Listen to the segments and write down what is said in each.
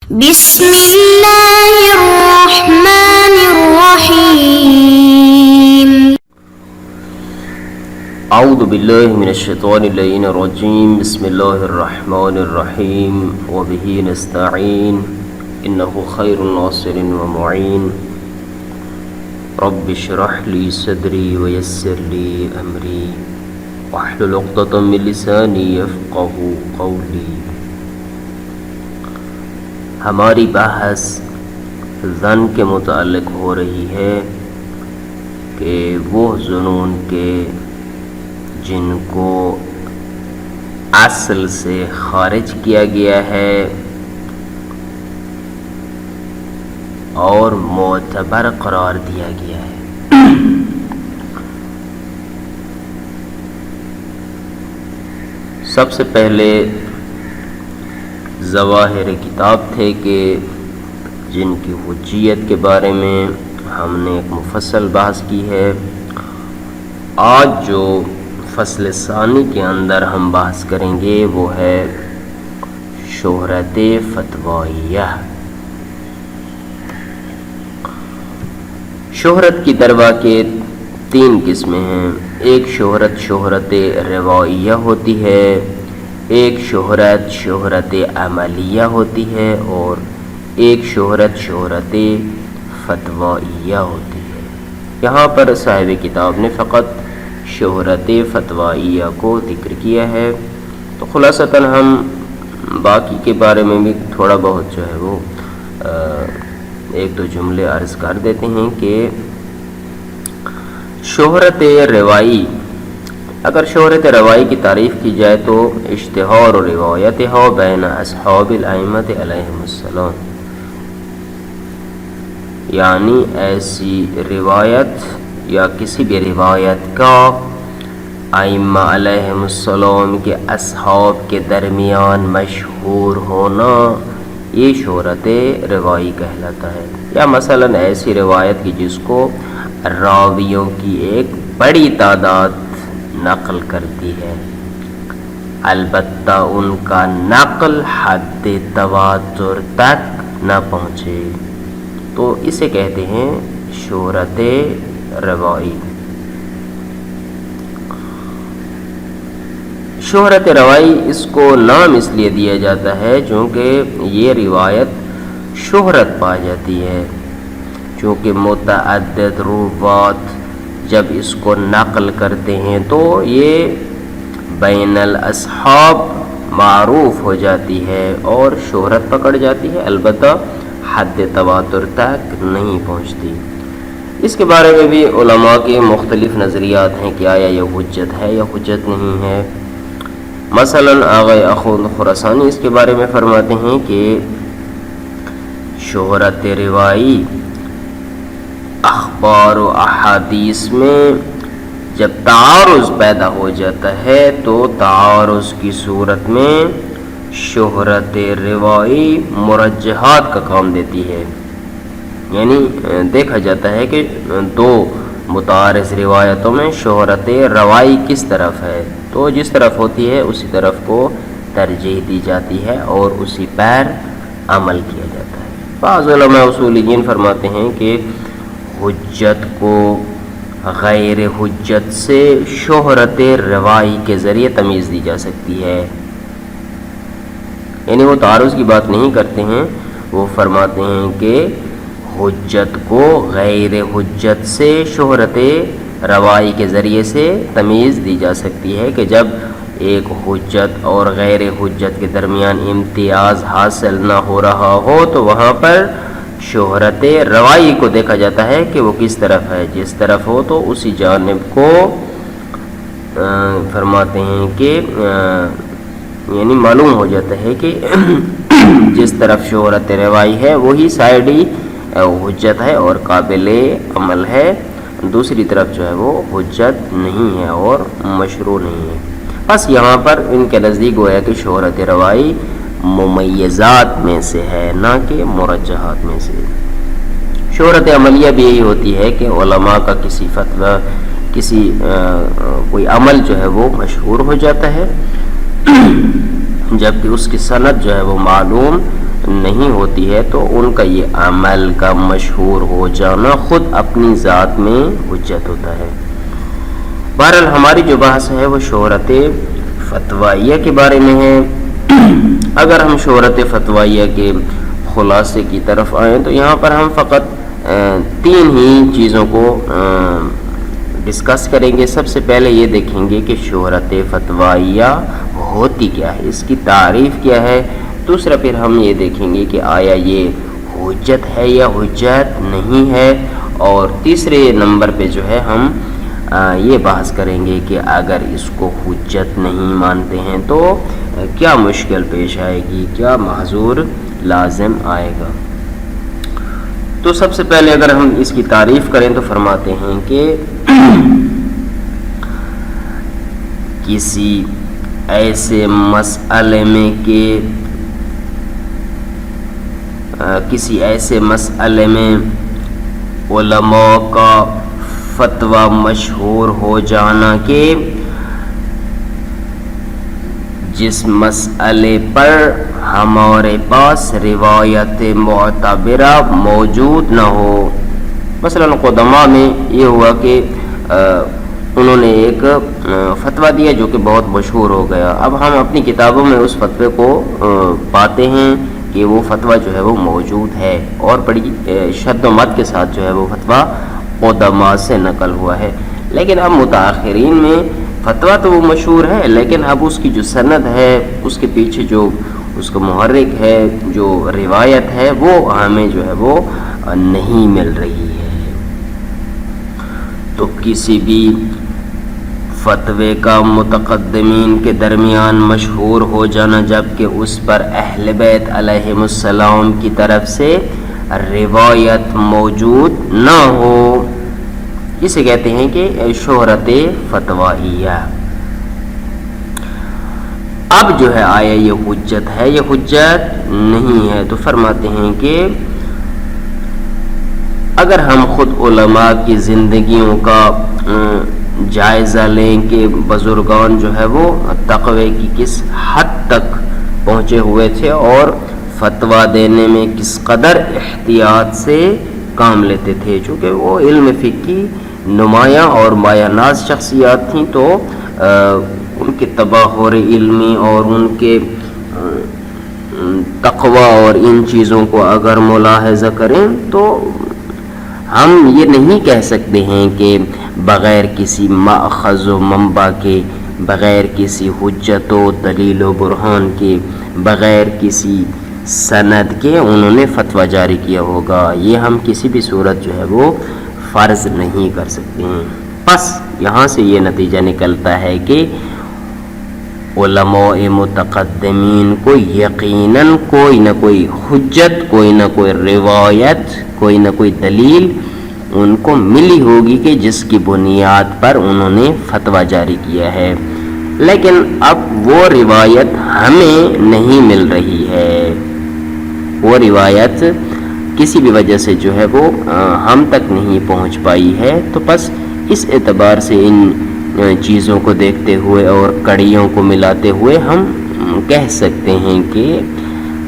بسم اللہ الرحمن الرحیم اعوذ باللہ من الشیطان اللعین الرجیم بسم اللہ الرحمن الرحیم وبہ نستعین انہ خیر ناصر ومعین رب اشرح لی صدری ویسر لی امری واحلل عقدۃ من لسانی یفقہوا قولی۔ ہماری بحث ظن کے متعلق ہو رہی ہے کہ وہ ظنون کے جن کو اصل سے خارج کیا گیا ہے اور معتبر قرار دیا گیا ہے۔ سب سے پہلے ظواہر کتاب تھے کہ جن کی حجیت کے بارے میں ہم نے ایک مفصل بحث کی ہے۔ آج جو فصل ثانی کے اندر ہم بحث کریں گے وہ ہے شہرت فتوائیہ۔ شہرت کی دروا کے تین قسمیں ہیں۔ ایک شہرت روائیہ ہوتی ہے، ایک شہرت عملیہ ہوتی ہے، اور ایک شہرت فتوائیہ ہوتی ہے۔ یہاں پر صاحب کتاب نے فقط شہرت فتوائیہ کو ذکر کیا ہے، تو خلاصتاً ہم باقی کے بارے میں بھی تھوڑا بہت جو ہے وہ ایک دو جملے عرض کر دیتے ہیں کہ شہرت روائی، اگر شہرت روائی کی تعریف کی جائے تو اشتہار و روایت ہو بین اصحاب الائمۃ علیہم السلام، یعنی ایسی روایت یا کسی بھی روایت کا ائمہ علیہم السلام کے اصحاب کے درمیان مشہور ہونا، یہ شہرت روائی کہلاتا ہے۔ یا مثلا ایسی روایت کی جس کو راویوں کی ایک بڑی تعداد نقل کرتی ہے، البتہ ان کا نقل حد تواتر تک نہ پہنچے، تو اسے کہتے ہیں شہرت روائی۔ شہرت روائی اس کو نام اس لیے دیا جاتا ہے چونکہ یہ روایت شہرت پا جاتی ہے، چونکہ متعدد روات جب اس کو نقل کرتے ہیں تو یہ بین الاصحاب معروف ہو جاتی ہے اور شہرت پکڑ جاتی ہے، البتہ حد تواتر تک نہیں پہنچتی۔ اس کے بارے میں بھی علماء کے مختلف نظریات ہیں کہ آیا یہ حجت ہے یا حجت نہیں ہے۔ مثلا آغا اخوند خراسانی اس کے بارے میں فرماتے ہیں کہ شہرت روائی اخبار و احادیث میں جب تعارض پیدا ہو جاتا ہے تو تعارض کی صورت میں شہرت روائی مرجحات کا کام دیتی ہے، یعنی دیکھا جاتا ہے کہ دو متعارض روایتوں میں شہرت روائی کس طرف ہے، تو جس طرف ہوتی ہے اسی طرف کو ترجیح دی جاتی ہے اور اسی پر عمل کیا جاتا ہے۔ بعض علماء اصولیین فرماتے ہیں کہ حجت کو غیر حجت سے شہرت روائی کے ذریعے تمیز دی جا سکتی ہے، یعنی وہ تعارض کی بات نہیں کرتے ہیں، وہ فرماتے ہیں کہ حجت کو غیر حجت سے شہرت روائی کے ذریعے سے تمیز دی جا سکتی ہے کہ جب ایک حجت اور غیر حجت کے درمیان امتیاز حاصل نہ ہو رہا ہو تو وہاں پر شہرت روائی کو دیکھا جاتا ہے کہ وہ کس طرف ہے، جس طرف ہو تو اسی جانب کو فرماتے ہیں کہ یعنی معلوم ہو جاتا ہے کہ جس طرف شہرت روائی ہے وہی سائڈ ہی حجت ہے اور قابل عمل ہے، دوسری طرف جو ہے وہ حجت نہیں ہے اور مشروع نہیں ہے۔ بس یہاں پر ان کے نزدیک گویا کہ شہرت روائی ممیزات میں سے ہے نہ کہ مرجحات میں سے۔ شہرت عملیہ بھی یہی ہوتی ہے کہ علماء کا کسی فتویٰ کوئی عمل جو ہے وہ مشہور ہو جاتا ہے جبکہ اس کی سند جو ہے وہ معلوم نہیں ہوتی ہے تو ان کا یہ عمل کا مشہور ہو جانا خود اپنی ذات میں حجت ہوتا ہے۔ بہرحال ہماری جو بحث ہے وہ شہرت فتوائیہ کے بارے میں ہے۔ اگر ہم شہرت فتوائیہ کے خلاصے کی طرف آئیں تو یہاں پر ہم فقط 3 ہی چیزوں کو ڈسکس کریں گے۔ سب سے پہلے یہ دیکھیں گے کہ شہرت فتوائیہ ہوتی کیا ہے، اس کی تعریف کیا ہے۔ دوسرا پھر ہم یہ دیکھیں گے کہ آیا یہ حجت ہے یا حجت نہیں ہے، اور تیسرے نمبر پہ جو ہے ہم یہ بحث کریں گے کہ اگر اس کو حجت نہیں مانتے ہیں تو کیا مشکل پیش آئے گی، کیا محظور لازم آئے گا۔ تو سب سے پہلے اگر ہم اس کی تعریف کریں تو فرماتے ہیں کہ کسی ایسے مسئلے میں علماء کا فتویٰ مشہور ہو جانا کہ جس مسئلے پر ہمارے پاس روایت معتبرہ موجود نہ ہو۔ مثلا قدماء میں یہ ہوا کہ انہوں نے ایک فتویٰ دیا جو کہ بہت مشہور ہو گیا۔ اب ہم اپنی کتابوں میں اس فتوے کو پاتے ہیں کہ وہ فتویٰ جو ہے وہ موجود ہے، اور بڑی شد و مد کے ساتھ جو ہے وہ فتویٰ قدماء سے نقل ہوا ہے۔ لیکن اب متاخرین میں فتویٰ تو وہ مشہور ہے، لیکن اب اس کی جو سند ہے، اس کے پیچھے جو اس کا محرک ہے، جو روایت ہے، وہ ہمیں جو ہے وہ نہیں مل رہی ہے۔ تو کسی بھی فتوے کا متقدمین کے درمیان مشہور ہو جانا جبکہ اس پر اہل بیت علیہم السلام کی طرف سے روایت موجود نہ ہو، اسے کہتے ہیں کہ شہرت فتوائیہ۔ اب جو ہے آیا یہ حجت ہے، یہ حجت نہیں ہے۔ تو فرماتے ہیں کہ اگر ہم خود علماء کی زندگیوں کا جائزہ لیں کہ بزرگان جو ہے وہ تقوی کی کس حد تک پہنچے ہوئے تھے اور فتویٰ دینے میں کس قدر احتیاط سے کام لیتے تھے، چونکہ وہ علم فقہ کی نمایاں اور مایہ ناز شخصیات تھیں، تو ان کے تباہر علمی اور ان کے تقوی اور ان چیزوں کو اگر ملاحظہ کریں تو ہم یہ نہیں کہہ سکتے ہیں کہ بغیر کسی مأخذ و منبع کے، بغیر کسی حجت و دلیل و برہان کے، بغیر کسی سند کے انہوں نے فتویٰ جاری کیا ہوگا، یہ ہم کسی بھی صورت جو ہے وہ فرض نہیں کر سکتے ہیں۔ بس یہاں سے یہ نتیجہ نکلتا ہے کہ علماء متقدمین کو یقیناً کوئی نہ کوئی حجت، کوئی نہ کوئی روایت، کوئی نہ کوئی دلیل ان کو ملی ہوگی کہ جس کی بنیاد پر انہوں نے فتویٰ جاری کیا ہے، لیکن اب وہ روایت ہمیں نہیں مل رہی ہے، وہ روایت کسی بھی وجہ سے جو ہے وہ ہم تک نہیں پہنچ پائی ہے۔ تو بس اس اعتبار سے ان چیزوں کو دیکھتے ہوئے اور کڑیوں کو ملاتے ہوئے ہم کہہ سکتے ہیں کہ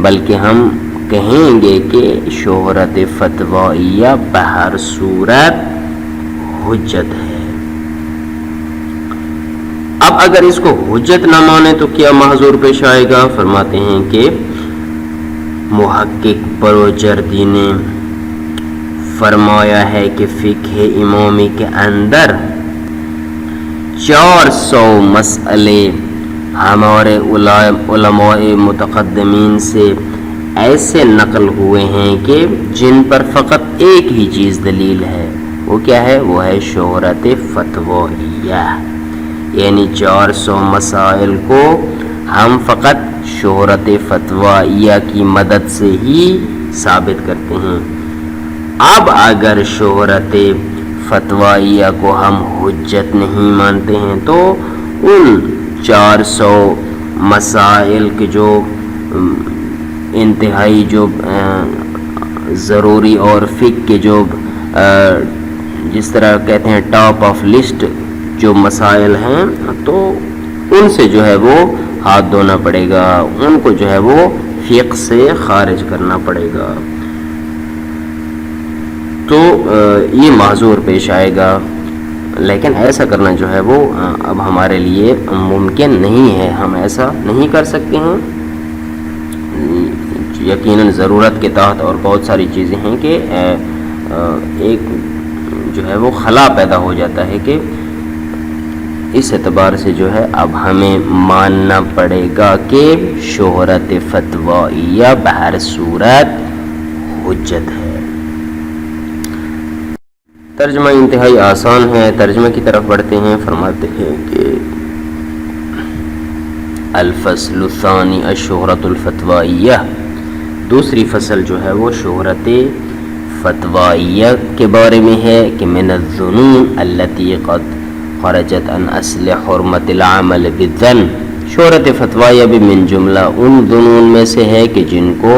بلکہ ہم کہیں گے کہ شہرت فتوائیہ بہر صورت حجت ہے۔ اب اگر اس کو حجت نہ مانے تو کیا محظور پیش آئے گا؟ فرماتے ہیں کہ محقق بروجردی نے فرمایا ہے کہ فقہ امامی کے اندر 400 مسئلے ہمارے علماء متقدمین سے ایسے نقل ہوئے ہیں کہ جن پر فقط ایک ہی چیز دلیل ہے، وہ کیا ہے؟ وہ ہے شہرت فتوائیہ، یعنی 400 مسائل کو ہم فقط شہرت فتوائیہ کی مدد سے ہی ثابت کرتے ہیں۔ اب اگر شہرت فتوائیہ کو ہم حجت نہیں مانتے ہیں تو ان 400 مسائل کے جو انتہائی جو ضروری اور فقہ کے جو جس طرح کہتے ہیں ٹاپ آف لسٹ جو مسائل ہیں، تو ان سے جو ہے وہ ہاتھ دھونا پڑے گا، ان کو جو ہے وہ فقہ سے خارج کرنا پڑے گا، تو یہ معذور پیش آئے گا. لیکن ایسا کرنا جو ہے وہ اب ہمارے لیے ممکن نہیں ہے، ہم ایسا نہیں کر سکتے ہیں. یقیناً ضرورت کے تحت اور بہت ساری چیزیں ہیں کہ ایک جو ہے وہ خلا پیدا ہو جاتا ہے کہ اس اعتبار سے جو ہے اب ہمیں ماننا پڑے گا کہ شہرت فتویہ بہر صورت حجت ہے. ترجمہ انتہائی آسان ہے. ترجمہ کی طرف بڑھتے ہیں. فرماتے ہیں کہ الفصل الثانی الشہرت الفتویہ، دوسری فصل جو ہے وہ شہرت فتویہ کے بارے میں ہے کہ من الظنون التي قد خرجت عن اصل حرمت العمل بالظن. شہرت فتویہ بھی من جملہ ان ظنون میں سے ہے کہ جن کو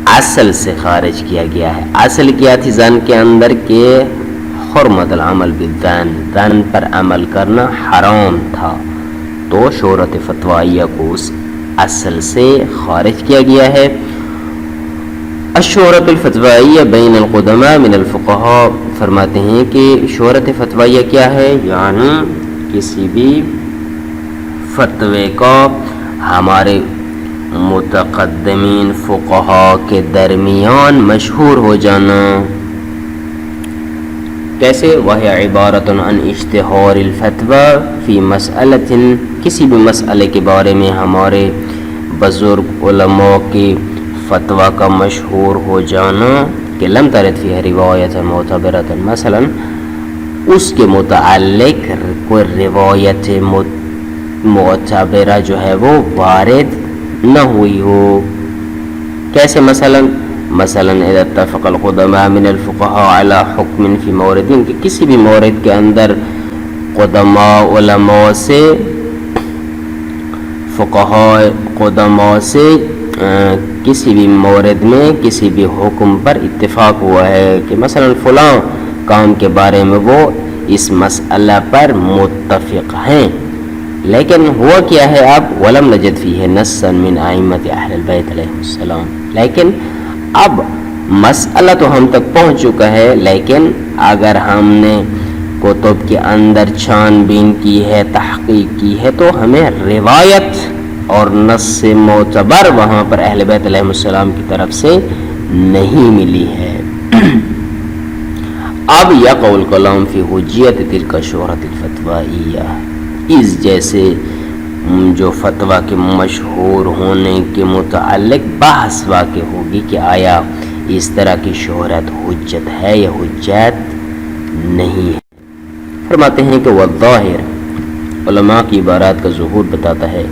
اصل سے خارج کیا گیا ہے. اصل کیا تھی ظن کے اندر کہ حرمت العمل بالظن، ظن پر عمل کرنا حرام تھا، تو شہرت فتویہ کو اس اصل سے خارج کیا گیا ہے. الشہرت الفتویہ بین القدماء من الفقہاء، فرماتے ہیں کہ شہرت فتویہ کیا ہے، یعنی کسی بھی فتوے کا ہمارے متقدمین فقہاء کے درمیان مشہور ہو جانا. کیسے؟ وہی عبارت عن اشتہار الفتوی فی مسئلۃ، کسی بھی مسئلے کے بارے میں ہمارے بزرگ علماء کے فتویٰ کا مشہور ہو جانا کہ لم ترد فیہ روایت معتبرۃ، مثلا اس کے متعلق کوئی روایت معتبرہ جو ہے وہ وارد نہ ہوئی ہو. کیسے؟ مثلا اذا اتفق القدماء من الفقهاء على حکم فی مورد، کہ کسی بھی مورد کے اندر قدماء علماء سے فقہاء قدماء سے کسی بھی مورد میں کسی بھی حکم پر اتفاق ہوا ہے کہ مثلا فلاں کام کے بارے میں وہ اس مسئلہ پر متفق ہیں، لیکن ہوا کیا ہے اب ولم نجد فیہ نصا من ائمۃ اہل البیت علیہ السلام، لیکن اب مسئلہ تو ہم تک پہنچ چکا ہے، لیکن اگر ہم نے کتب کے اندر چھان بین کی ہے، تحقیق کی ہے، تو ہمیں روایت اور نص معتبر وہاں پر اہل بیت علیہ السلام کی طرف سے نہیں ملی ہے. اب یقع الکلام فی حجیت تلک شہرت الفتویہ، اس جیسے جو فتویٰ کے مشہور ہونے کے متعلق بحث واقع ہوگی کہ آیا اس طرح کی شہرت حجت ہے یا حجت نہیں ہے. فرماتے ہیں کہ والظاہر، علماء کی عبارات کا ظہور بتاتا ہے،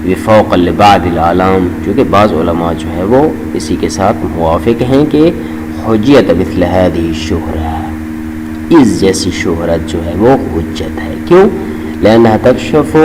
وفوق لبعض العلام، چونکہ بعض علماء جو ہے وہ اسی کے ساتھ موافق ہیں کہ حجیت مثل هذه الشہرہ، اس جیسی شہرت جو ہے وہ حجت ہے. کیوں؟ لأنها تکشف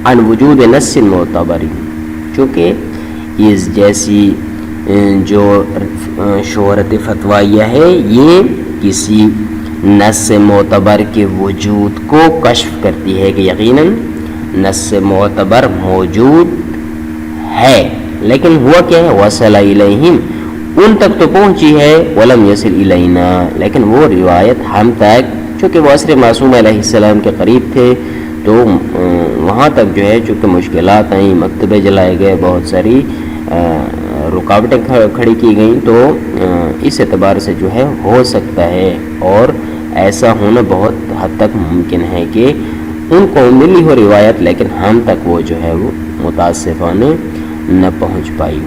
عن وجود نص معتبر، چونکہ اس جیسی جو شہرت فتویہ ہے یہ کسی نص معتبر کے وجود کو کشف کرتی ہے کہ یقیناً نص معتبر موجود ہے، لیکن ہوا کیا ہے، وصل الیہم، ان تک تو پہنچی ہے، ولم یصل الینا، لیکن وہ روایت ہم تک، چونکہ وہ عصر معصوم علیہ السلام کے قریب تھے، تو وہاں تک جو ہے چونکہ مشکلات آئیں، مکتبے جلائے گئے، بہت ساری رکاوٹیں کھڑی کی گئیں، تو اس اعتبار سے جو ہے ہو سکتا ہے اور ایسا ہونا بہت حد تک ممکن ہے کہ ان کو ملی ہو روایت، لیکن ہم تک وہ جو ہے وہ متاسفانہ نہ پہنچ پائی.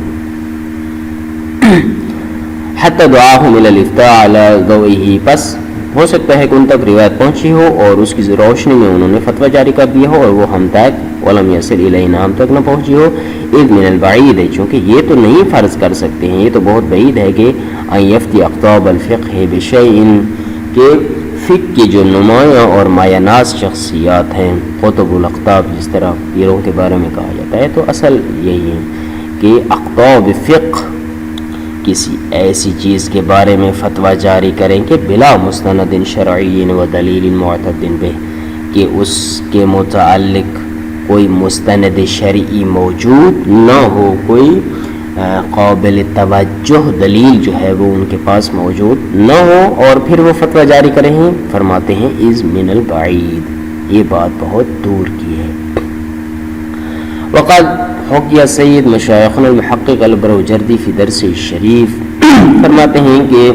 حتی دعاہم الی الافتاء علی ضوئہ، پس ہو سکتا ہے کہ ان تک روایت پہنچی ہو اور اس کی روشنی میں انہوں نے فتویٰ جاری کر دیا ہو اور وہ ہم تک ولم یصل الینا، ہم تک نہ پہنچی ہو. اذ من البعید ہے، چونکہ یہ تو نہیں فرض کر سکتے ہیں، یہ تو بہت بعید ہے کہ ان یفتی اقطاب الفقہ بشیء، کہ فقہ کی جو نمایاں اور مایہ ناز شخصیات ہیں، قطب الاقطاب جس طرح پیروں کے بارے میں کہا جاتا ہے، تو اصل یہی ہے کہ اقطاب فقہ کسی ایسی چیز کے بارے میں فتویٰ جاری کریں کہ بلا مستند شرعی و دلیل معتد بہ، کہ اس کے متعلق کوئی مستند شرعی موجود نہ ہو، کوئی قابل توجہ دلیل جو ہے وہ ان کے پاس موجود نہ ہو، اور پھر وہ فتویٰ جاری کریں، فرماتے ہیں از من البعید، یہ بات بہت دور کی ہے۔ وقد حکی سید مشایخنا المحقق البروجردی فی درس شریف، فرماتے ہیں کہ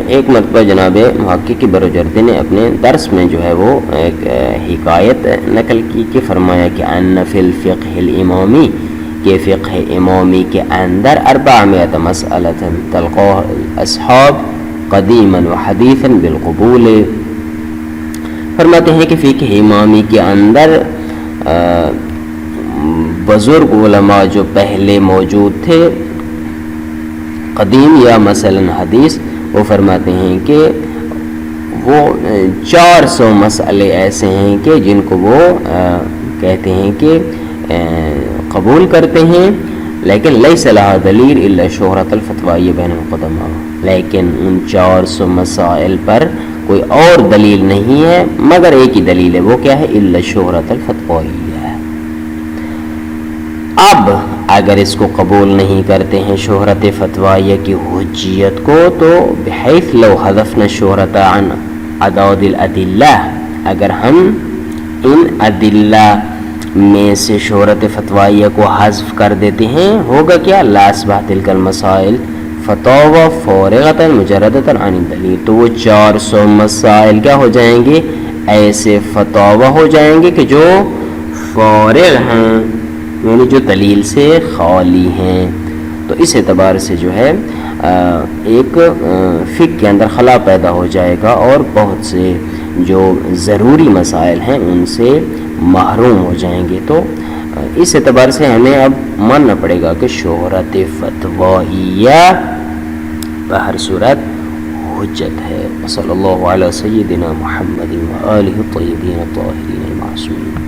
ایک مرتبہ جناب محقق بروجردی نے اپنے درس میں جو ہے وہ ایک حکایت نقل کی کہ فرمایا کہ ان فی الفقہ الامامی، کہ فقہ امامی کے اندر 400 مسئلۃ تلقاها الاصحاب قدیما وحدیثا بالقبول، فرماتے ہیں کہ فقہ امامی کے اندر بزرگ علماء جو پہلے موجود تھے، قدیم یا مثلا حدیث، وہ فرماتے ہیں کہ وہ 400 مسئلے ایسے ہیں کہ جن کو وہ کہتے ہیں کہ قبول کرتے ہیں، لیکن لیس لہا دلیل الا شہرت الفتوی بین القدماء، لیکن ان 400 مسائل پر کوئی اور دلیل نہیں ہے مگر ایک ہی دلیل ہے، وہ کیا ہے؟ الا شہرت الفتوی۔ اب اگر اس کو قبول نہیں کرتے ہیں شہرت فتویہ کی حجیت کو، تو بحیث لو حذفنا شہرت عن عداد الادلہ، اگر ہم ان ادلہ میں سے شہرت فتویہ کو حذف کر دیتے ہیں، ہوگا کیا؟ لا اصبحت تلک المسائل فتاوی فارغۃ مجردۃ عن الدلیل، تو وہ 400 مسائل کیا ہو جائیں گے؟ ایسے فتاوی ہو جائیں گے کہ جو فارغ ہیں، یعنی جو دلیل سے خالی ہیں۔ تو اس اعتبار سے جو ہے ایک فقہ کے اندر خلا پیدا ہو جائے گا، اور بہت سے جو ضروری مسائل ہیں ان سے محروم ہو جائیں گے۔ تو اس اعتبار سے ہمیں اب ماننا پڑے گا کہ شہرت فتویہ بہر صورت حجت ہے۔ صلی اللہ علیہ سیدنا محمد و آلہ الطیبین الطاہرین المعصومین۔